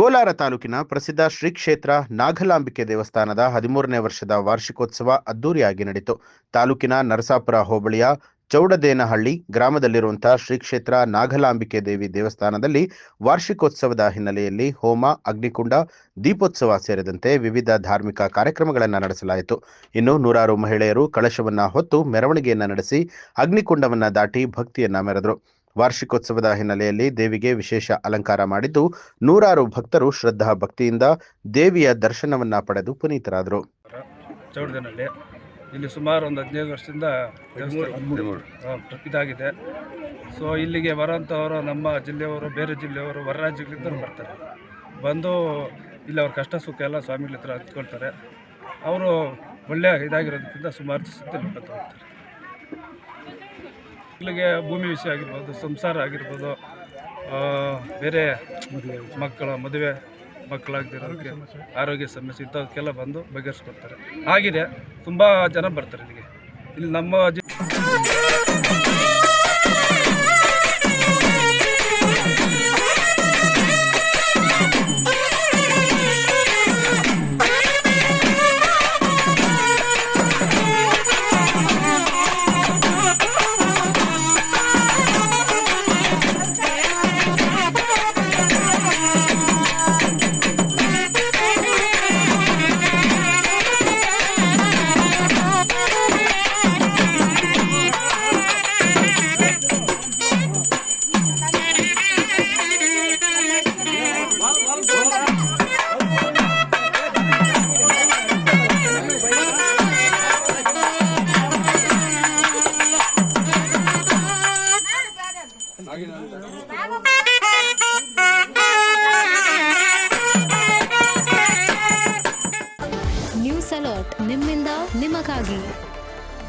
ಕೋಲಾರ ತಾಲೂಕಿನ ಪ್ರಸಿದ್ಧ ಶ್ರೀ ಕ್ಷೇತ್ರ ನಾಗಲಾಂಬಿಕೆ ದೇವಸ್ಥಾನದ 13ನೇ ವರ್ಷದ ವಾರ್ಷಿಕೋತ್ಸವ ಅದ್ದೂರಿಯಾಗಿ ನಡೆಯಿತು. ತಾಲೂಕಿನ ನರಸಾಪುರ ಹೋಬಳಿಯ ಚೌಡದೇನಹಳ್ಳಿ ಗ್ರಾಮದಲ್ಲಿರುವಂತಹ ಶ್ರೀ ಕ್ಷೇತ್ರ ನಾಗಲಾಂಬಿಕೆ ದೇವಿ ದೇವಸ್ಥಾನದಲ್ಲಿ ವಾರ್ಷಿಕೋತ್ಸವದ ಹಿನ್ನೆಲೆಯಲ್ಲಿ ಹೋಮ, ಅಗ್ನಿಕುಂಡ, ದೀಪೋತ್ಸವ ಸೇರಿದಂತೆ ವಿವಿಧ ಧಾರ್ಮಿಕ ಕಾರ್ಯಕ್ರಮಗಳನ್ನು ನಡೆಸಲಾಯಿತು. ಇನ್ನು ನೂರಾರು ಮಹಿಳೆಯರು ಕಳಶವನ್ನ ಹೊತ್ತು ಮೆರವಣಿಗೆಯನ್ನ ನಡೆಸಿ ಅಗ್ನಿಕುಂಡವನ್ನ ದಾಟಿ ಭಕ್ತಿಯನ್ನ ಮೆರೆದರು. ವಾರ್ಷಿಕೋತ್ಸವದ ಹಿನ್ನೆಲೆಯಲ್ಲಿ ದೇವಿಗೆ ವಿಶೇಷ ಅಲಂಕಾರ ಮಾಡಿದ್ದು ನೂರಾರು ಭಕ್ತರು ಶ್ರದ್ಧಾ ಭಕ್ತಿಯಿಂದ ದೇವಿಯ ದರ್ಶನವನ್ನ ಪಡೆದು ಪುನೀತರಾದರು. ಚೌಡದೇನಹಳ್ಳಿ ಇಲ್ಲಿ ಸುಮಾರು ಒಂದು 15 ವರ್ಷದಿಂದ ಇದಾಗಿದೆ. ಸೊ ಇಲ್ಲಿಗೆ ಬರೋಂಥವರು ನಮ್ಮ ಜಿಲ್ಲೆಯವರು, ಬೇರೆ ಜಿಲ್ಲೆಯವರು, ಹೊರ ರಾಜ್ಯಗಳಿಂದ ಬರ್ತಾರೆ. ಬಂದು ಇಲ್ಲಿ ಅವ್ರ ಕಷ್ಟ ಸುಖ ಎಲ್ಲ ಸ್ವಾಮಿಗಳ ಹತ್ರ ಹಂಚ್ಕೊಳ್ತಾರೆ. ಅವರು ಒಳ್ಳೆಯ ಇದಾಗಿರೋದಕ್ಕಿಂತ ಸುಮಾರು ಸುತ್ತ ಹೋಗ್ತಾರೆ. ಇಲ್ಲಿಗೆ ಭೂಮಿ ವಿಷಯ ಆಗಿರ್ಬೋದು, ಸಂಸಾರ ಆಗಿರ್ಬೋದು, ಬೇರೆ ಮಕ್ಕಳ ಮದುವೆ, ಮಕ್ಕಳಾಗದಿರೋದಕ್ಕೆ ಆರೋಗ್ಯ ಸಮಸ್ಯೆ ಇಂಥದಕ್ಕೆಲ್ಲ ಬಂದು ಬಗೆಹರಿಸ್ಕೊಡ್ತಾರೆ. ಆಗಿದೆ, ತುಂಬ ಜನ ಬರ್ತಾರೆ ಇಲ್ಲಿಗೆ. ಇಲ್ಲಿ ನಮ್ಮ ನ್ಯೂಸ್ ಅಲರ್ಟ್ ನಿಮ್ಮಿಂದ ನಿಮಗಾಗಿ.